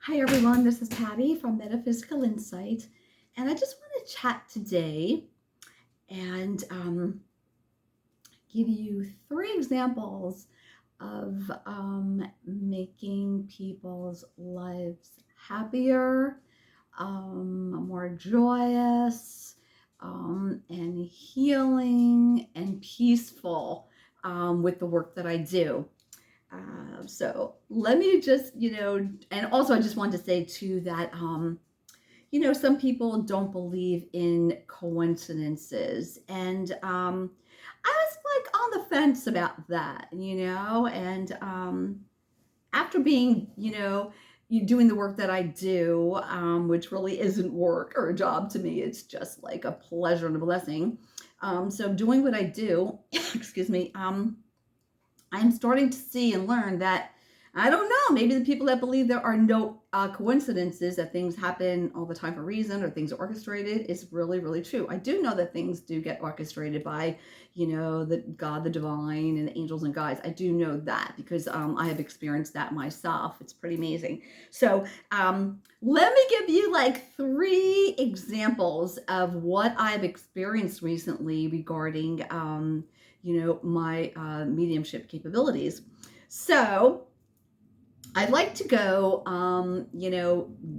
Hi everyone, this is Patty from Metaphysical Insight, and I just want to chat today and give you three examples of making people's lives happier, more joyous, and healing and peaceful with the work that I do. So let me just, and also I just wanted to say too that, some people don't believe in coincidences. And I was like on the fence about that, and after being, you doing the work that I do, which really isn't work or a job to me, it's just like a pleasure and a blessing. So doing what I do, excuse me, I'm starting to see and learn that I don't know, maybe the people that believe there are no coincidences, that things happen all the time for a reason or things are orchestrated, is really, really true. I do know that things do get orchestrated by, the God, the divine, and the angels and guides. I do know that because I have experienced that myself. It's pretty amazing. So let me give you like three examples of what I've experienced recently regarding my mediumship capabilities. So I like to go,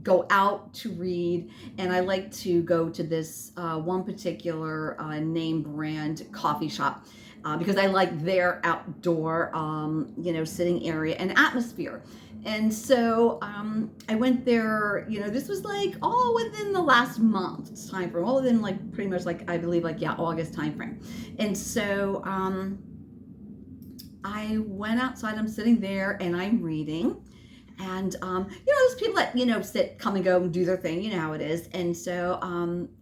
go out to read, and I like to go to this one particular name brand coffee shop because I like their outdoor, sitting area and atmosphere. And so I went there, this was like all within the last month's time frame, all within like pretty much like, I believe like, yeah, August time frame. And so I went outside, I'm sitting there and I'm reading. And there's people that sit, come and go, and do their thing. You know how it is. And so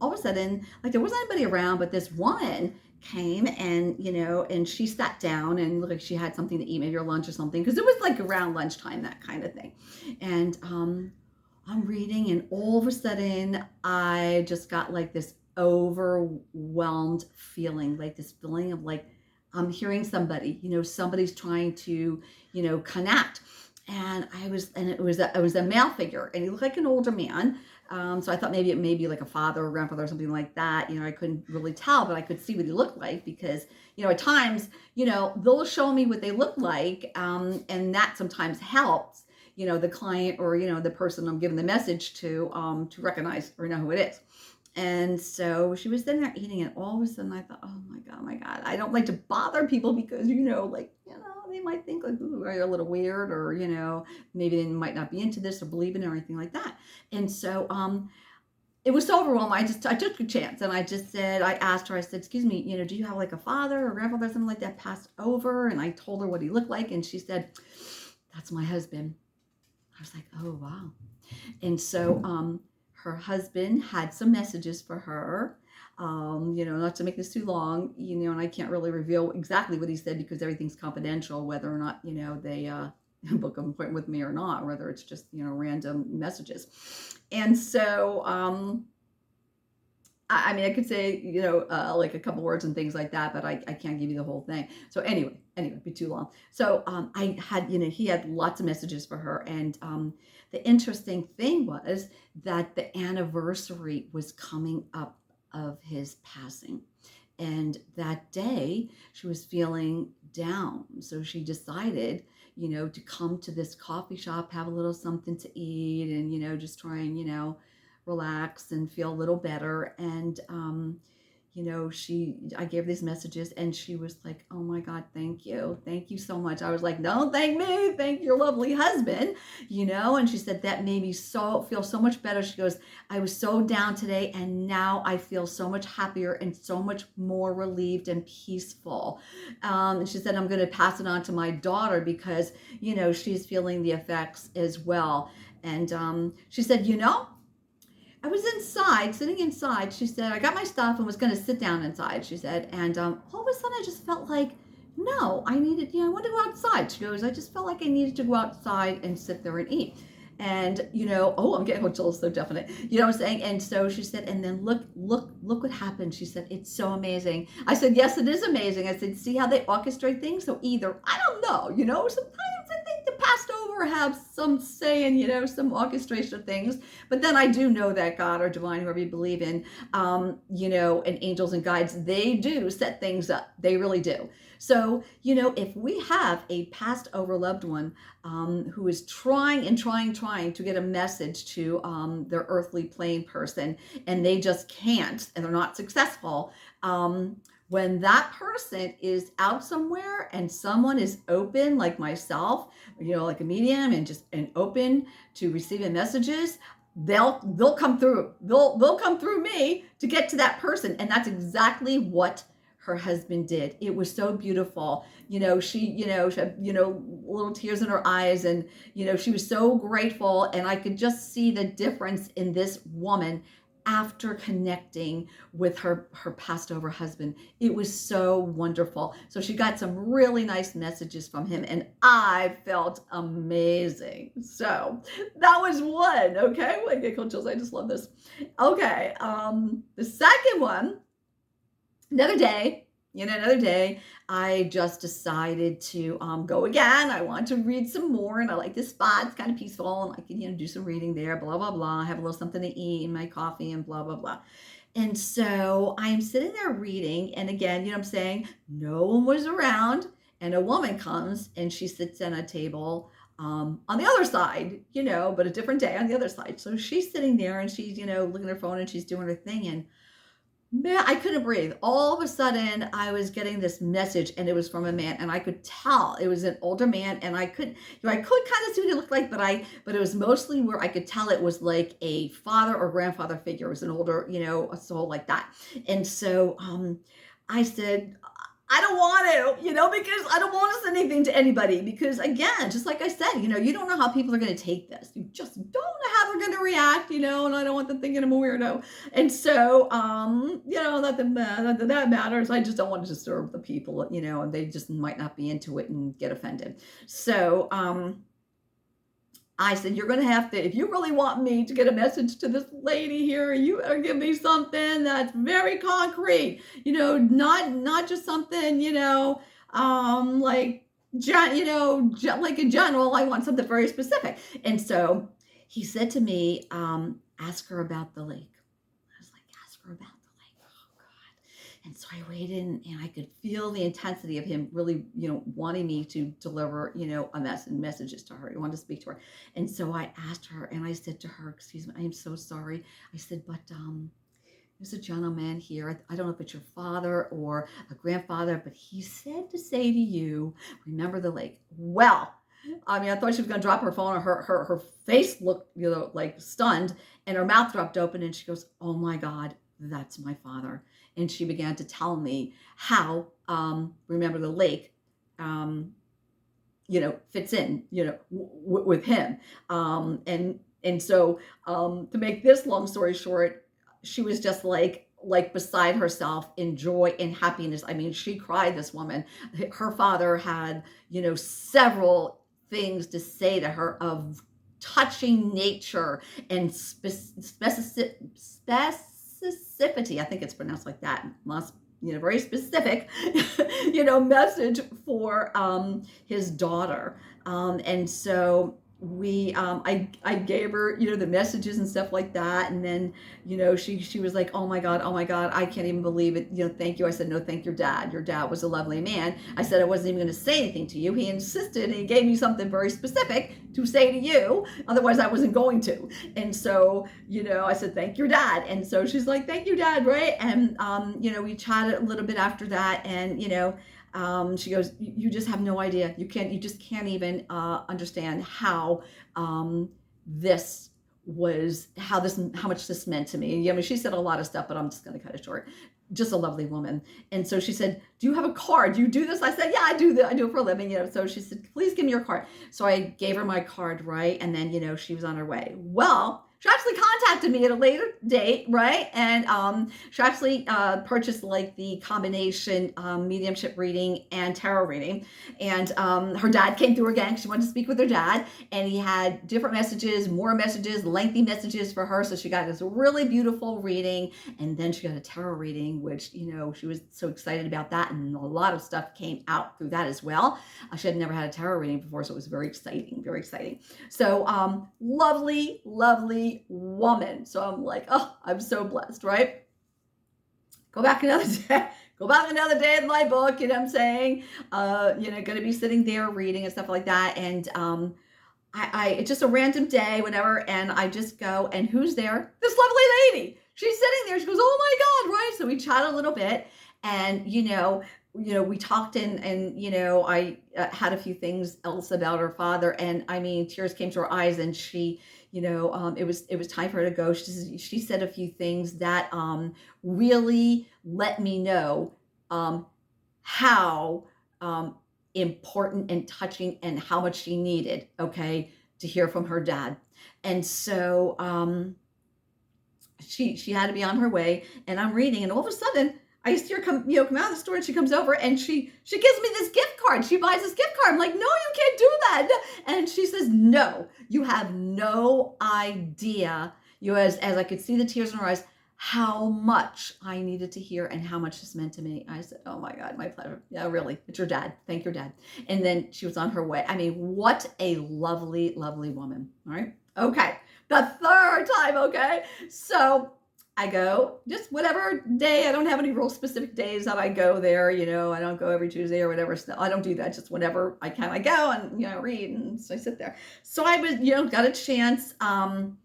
all of a sudden, like there wasn't anybody around, but this woman came and and she sat down and looked like she had something to eat, maybe her lunch or something, because it was like around lunchtime, that kind of thing. And I'm reading, and all of a sudden, I just got like this overwhelmed feeling, like this feeling of like I'm hearing somebody, somebody's trying to, connect. And it was a male figure, and he looked like an older man. So I thought maybe it may be like a father or grandfather or something like that. I couldn't really tell, but I could see what he looked like because, at times, they'll show me what they look like, and that sometimes helps, the client or the person I'm giving the message to recognize or know who it is. And so she was sitting there eating, and all of a sudden I thought, oh my God, I don't like to bother people because, they might think like, ooh, you're a little weird, or, maybe they might not be into this or believe in it or anything like that. And so it was so overwhelming. I took a chance, and I asked her, I said, excuse me, do you have like a father or grandfather or something like that passed over? And I told her what he looked like, and she said, that's my husband. I was like, oh, wow. And so her husband had some messages for her. Not to make this too long, and I can't really reveal exactly what he said because everything's confidential, whether or not, they book an appointment with me or not, whether it's just, random messages. And so, I mean, I could say, like a couple words and things like that, but I can't give you the whole thing. So anyway, it'd be too long. So I had, he had lots of messages for her. And the interesting thing was that the anniversary was coming up of his passing. And that day she was feeling down. So she decided, to come to this coffee shop, have a little something to eat, and, just try and, relax and feel a little better. And I gave these messages, and she was like, oh my God, thank you so much. I was like, don't thank me, thank your lovely husband. And she said that made me feel so much better. She goes, I was so down today, and now I feel so much happier and so much more relieved and peaceful. And she said, I'm going to pass it on to my daughter because she's feeling the effects as well. And she said, I was inside, sitting inside. She said, I got my stuff and was going to sit down inside, she said. And all of a sudden I just felt like, no, I wanted to go outside. She goes, I just felt like I needed to go outside and sit there and eat. And, oh, I'm getting chills, so definite. You know what I'm saying? And so she said, and then look what happened. She said, it's so amazing. I said, yes, it is amazing. I said, see how they orchestrate things? So either, I don't know, sometimes I think the passed over have some say in, some orchestration of things. But then I do know that God or divine, whoever you believe in, and angels and guides, they do set things up. They really do. So, if we have a passed over loved one who is trying and trying to get a message to their earthly plane person, and they just can't, and they're not successful, when that person is out somewhere and someone is open, like myself, like a medium, and open to receiving messages, they'll come through. They'll come through me to get to that person, and that's exactly what her husband did. It was so beautiful. She had, little tears in her eyes, and, she was so grateful. And I could just see the difference in this woman after connecting with her passed over husband. It was so wonderful. So she got some really nice messages from him, and I felt amazing. So that was one. Okay. I get cold chills. I just love this. Okay. The second one, another day, I just decided to go again. I want to read some more, and I like this spot. It's kind of peaceful, and I can, do some reading there, blah, blah, blah. I have a little something to eat and my coffee and blah, blah, blah. And so I'm sitting there reading, and again, I'm saying no one was around, and a woman comes and she sits at a table on the other side, but a different day on the other side. So she's sitting there, and she's, looking at her phone, and she's doing her thing, and man, I couldn't breathe. All of a sudden, I was getting this message, and it was from a man, and I could tell it was an older man, and I could kind of see what he looked like, but it was mostly where I could tell it was like a father or grandfather figure. It was an older, a soul like that. And so, I said, I don't want to, because I don't want to send anything to anybody, because again, just like I said, you don't know how people are going to take this. You just don't know how they're going to react, and I don't want them thinking I'm a weirdo. And so, nothing that matters. I just don't want to disturb the people, and they just might not be into it and get offended. So, I said, you're going to have to, if you really want me to get a message to this lady here, you better give me something that's very concrete, not just something, like, like in general. I want something very specific. And so he said to me, ask her about the lake. I was like, ask her about the lake. Oh God. And so I waited, and I could feel the intensity of him really, wanting me to deliver, a messages to her. He wanted to speak to her. And so I asked her, and I said to her, excuse me, I am so sorry. I said, but there's a gentleman here. I don't know if it's your father or a grandfather, but he said to say to you, remember the lake. Well, I mean, I thought she was going to drop her phone, or her face looked, like stunned, and her mouth dropped open, and she goes, oh my God, that's my father. And she began to tell me how, remember the lake, fits in, with him. And so, to make this long story short, she was just like beside herself in joy and happiness. I mean, she cried, this woman. Her father had, several things to say to her of touching nature and specificity. I think it's pronounced like that. Must, very specific, message for his daughter. And so I gave her, the messages and stuff like that. And then, she was like, oh my God, I can't even believe it. Thank you. I said, no, thank your dad. Your dad was a lovely man. I said, I wasn't even going to say anything to you. He insisted, and he gave me something very specific to say to you. Otherwise I wasn't going to. And so, I said, thank your dad. And so she's like, thank you, Dad. Right. And, we chatted a little bit after that, and, she goes, you just have no idea. You just can't even understand how how much this meant to me. I mean, she said a lot of stuff, but I'm just going to cut it short. Just a lovely woman. And so she said, do you have a card? Do you do this? I said, yeah, I do that. I do it for a living. So she said, please give me your card. So I gave her my card, right? And then, she was on her way. Well, she actually contacted me at a later date, right? And she actually purchased like the combination mediumship reading and tarot reading. And her dad came through again. She wanted to speak with her dad, and he had different messages, more messages, lengthy messages for her. So she got this really beautiful reading, and then she got a tarot reading, which, you know, she was so excited about that, and a lot of stuff came out through that as well. She had never had a tarot reading before, so it was very exciting, very exciting. So lovely, lovely woman. So I'm like, oh, I'm so blessed, right? Go back another day in my book, you know what I'm saying? You know, gonna be sitting there reading and stuff like that. And it's just a random day, whatever, and I just go, and who's there? This lovely lady. She's sitting there. She goes, oh my God, right? So we chat a little bit, and we talked, and I had a few things else about her father, and I mean, tears came to her eyes, and she, it was time for her to go. She said a few things that really let me know how important and touching and how much she needed, okay, to hear from her dad. And so she had to be on her way, and I'm reading, and all of a sudden I see her come out of the store, and she comes over, and she gives me this gift card. She buys this gift card. I'm like, no, you can't do that. And she says, no, you have no idea, as I could see the tears in her eyes, how much I needed to hear and how much this meant to me. I said, oh my God, my pleasure. Yeah, really. It's your dad. Thank your dad. And then she was on her way. I mean, what a lovely, lovely woman. All right. Okay. The third time. Okay. So I go just whatever day. I don't have any real specific days that I go there. I don't go every Tuesday or whatever. So I don't do that. Just whenever I can, I go and, read. And so I sit there. So I was, got a chance, to,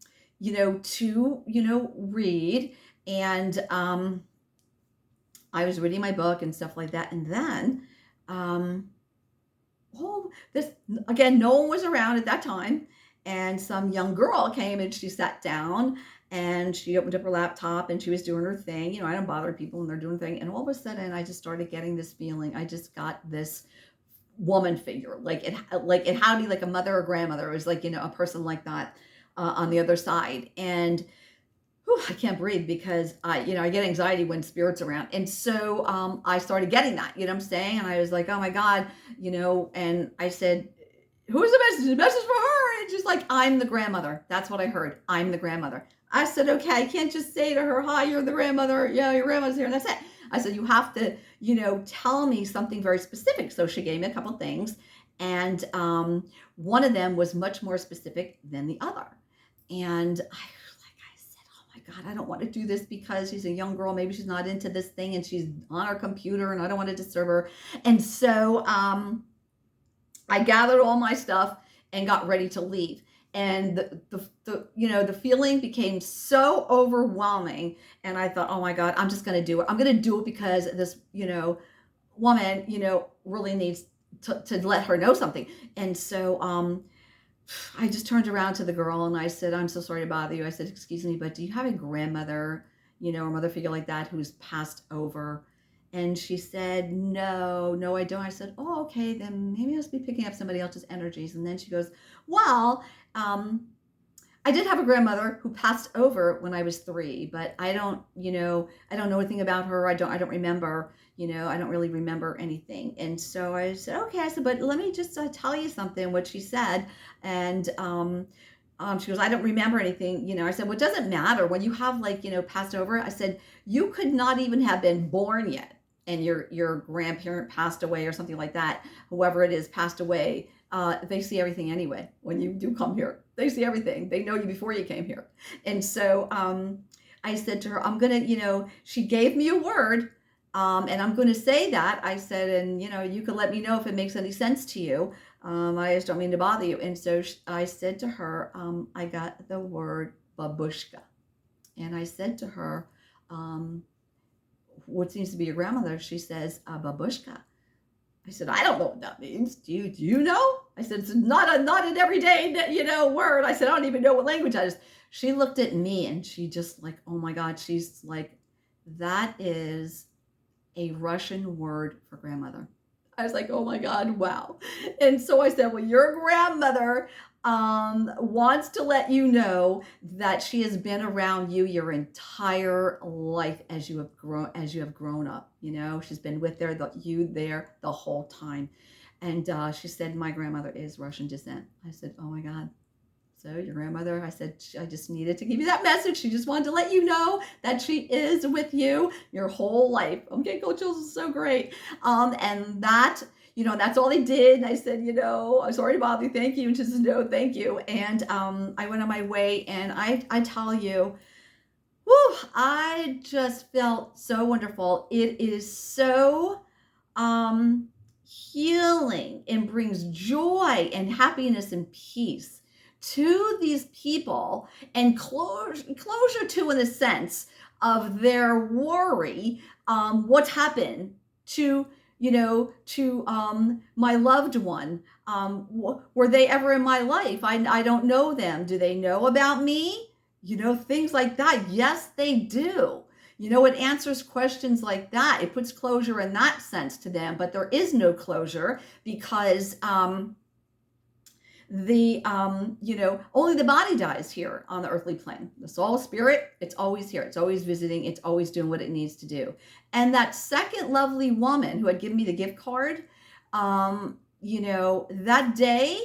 read. And I was reading my book and stuff like that. And then, no one was around at that time. And some young girl came, and she sat down, and she opened up her laptop, and she was doing her thing. I don't bother people when they're doing thing. And all of a sudden, I just started getting this feeling. I just got this woman figure, like it had to be like a mother or grandmother. It was like, a person like that on the other side. And I can't breathe because I get anxiety when spirits around. And so I started getting that, what I'm saying? And I was like, oh my God, and I said, who's the message? The message for her. And she's like, I'm the grandmother. That's what I heard. I'm the grandmother. I said, okay, I can't just say to her, hi, you're the grandmother. Yeah, your grandmother's here. And that's it. I said, you have to, tell me something very specific. So she gave me a couple things. And one of them was much more specific than the other. And God, I don't want to do this because she's a young girl. Maybe she's not into this thing, and she's on her computer, and I don't want to disturb her. And so I gathered all my stuff and got ready to leave. And the feeling became so overwhelming. And I thought, oh my God, I'm just going to do it. I'm going to do it because this, woman, really needs to let her know something. And so I just turned around to the girl, and I said, I'm so sorry to bother you. I said, excuse me, but do you have a grandmother, or mother figure like that who's passed over? And she said, no, I don't. I said, oh, okay, then maybe I must be picking up somebody else's energies. And then she goes, well, I did have a grandmother who passed over when I was 3, but I don't know anything about her. I don't remember, I don't really remember anything. And so I said, okay. I said, but let me just tell you something, what she said. And she goes, I don't remember anything. I said, well, it doesn't matter when you have passed over. I said, you could not even have been born yet, and your grandparent passed away or something like that. Whoever it is passed away. They see everything anyway. When you do come here, they see everything. They know you before you came here. And so I said to her, I'm going to, she gave me a word, and I'm going to say that. I said, and, you can let me know if it makes any sense to you. I just don't mean to bother you. And so I said to her, I got the word babushka. And I said to her, what seems to be your grandmother? She says, babushka. I said, I don't know what that means. Do you know? I said, it's not an everyday, word. I said, I don't even know what language that is. She looked at me, and she just like, oh my God. She's like, that is a Russian word for grandmother. I was like, oh my God, wow. And so I said, well, your grandmother wants to let you know that she has been around you your entire life as you have grown up. You know, she's been you there the whole time. And she said, my grandmother is Russian descent. I said, oh my God. So your grandmother, I said, I just needed to give you that message. She just wanted to let you know that she is with you your whole life. Okay, Coach Jules is so great. And that, that's all they did. And I said, I'm sorry to bother you. Thank you. And she says, no, thank you. And I went on my way, and I tell you, whew, I just felt so wonderful. It is so healing and brings joy and happiness and peace to these people, and closure to, in a sense, of their worry, what's happened to my loved one. Were they ever in my life? I don't know them. Do they know about me? Things like that. Yes, they do. It answers questions like that. It puts closure in that sense to them, but there is no closure because only the body dies here on the earthly plane. The soul, spirit, it's always here. It's always visiting. It's always doing what it needs to do. And that second lovely woman who had given me the gift card, that day,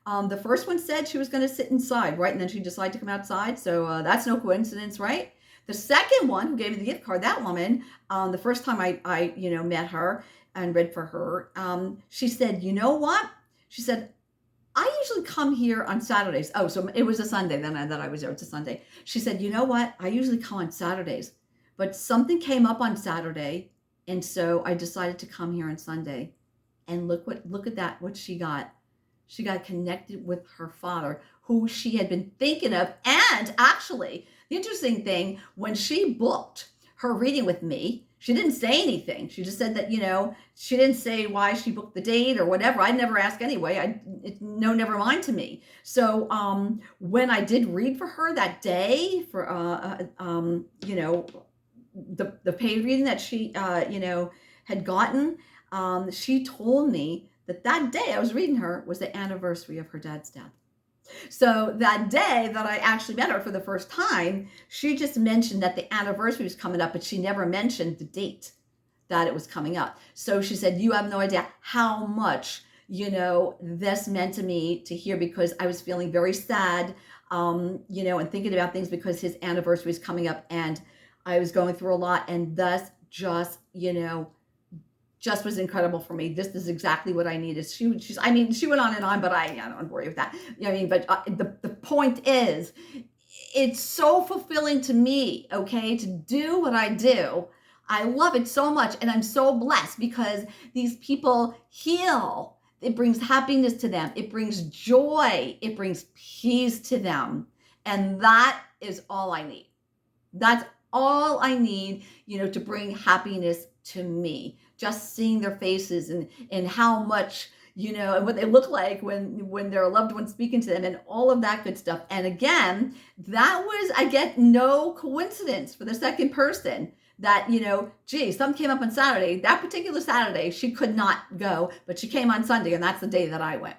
the first one said she was going to sit inside, right? And then she decided to come outside. So that's no coincidence, right? The second one who gave me the gift card, that woman, the first time I met her and read for her, she said, you know what? She said, I usually come here on Saturdays. Oh, so it was a Sunday then that I was there. It's a Sunday. She said, you know what? I usually come on Saturdays, but something came up on Saturday. And so I decided to come here on Sunday. And look at that, what she got. She got connected with her father, who she had been thinking of. And actually, the interesting thing, when she booked her reading with me, she didn't say anything. She just said that, she didn't say why she booked the date or whatever. I'd never ask anyway. Never mind to me. So when I did read for her that day for, the paid reading that she, had gotten, she told me that day I was reading her was the anniversary of her dad's death. So that day that I actually met her for the first time, she just mentioned that the anniversary was coming up, but she never mentioned the date that it was coming up. So she said, you have no idea how much, this meant to me to hear, because I was feeling very sad, and thinking about things because his anniversary is coming up, and I was going through a lot, and thus just was incredible for me. This is exactly what I needed. She went on and on, but I don't worry with that. But the point is, it's so fulfilling to me, okay, to do what I do. I love it so much, and I'm so blessed because these people heal. It brings happiness to them. It brings joy. It brings peace to them. And that is all I need. That's all I need, to bring happiness to me. Just seeing their faces and how much, and what they look like when their loved one's speaking to them, and all of that good stuff. And again, I get no coincidence for the second person that, something came up on Saturday. That particular Saturday, she could not go, but she came on Sunday, and that's the day that I went.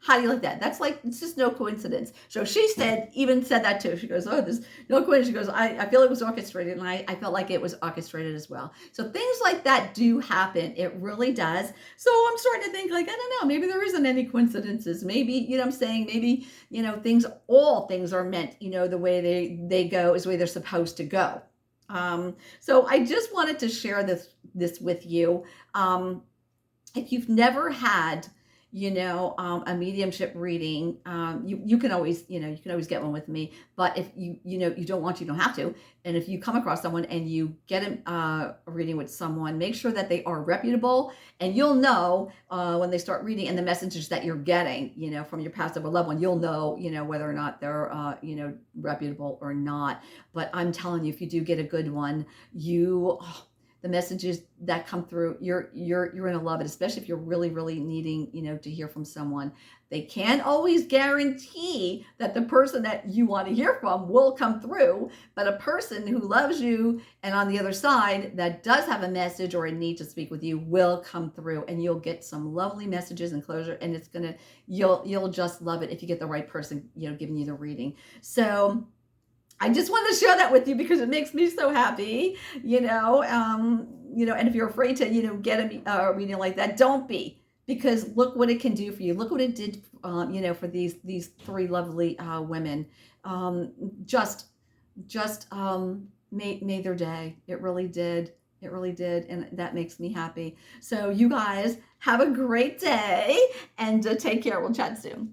How do you like that? That's it's just no coincidence. So she even said that too. She goes, oh, there's no coincidence. She goes, I feel it was orchestrated, and I felt like it was orchestrated as well. So things like that do happen. It really does. So I'm starting to think I don't know, maybe there isn't any coincidences. Maybe, I'm saying maybe, all things are meant, the way they go is the way they're supposed to go. So I just wanted to share this with you. If you've never had a mediumship reading, you can always get one with me. But if you don't want to, you don't have to. And if you come across someone and you get a reading with someone, make sure that they are reputable, and you'll know when they start reading, and the messages that you're getting, from your past or loved one, you'll know, whether or not they're, reputable or not. But I'm telling you, if you do get a good one, the messages that come through, you're going to love it, especially if you're really, really needing, to hear from someone. They can't always guarantee that the person that you want to hear from will come through, but a person who loves you and on the other side that does have a message or a need to speak with you will come through, and you'll get some lovely messages and closure, and you'll just love it if you get the right person, giving you the reading. So I just want to share that with you because it makes me so happy, and if you're afraid to, get a reading like that, don't be, because look what it can do for you. Look what it did, for these three lovely women. Just made their day. It really did. It really did. And that makes me happy. So you guys have a great day and take care. We'll chat soon.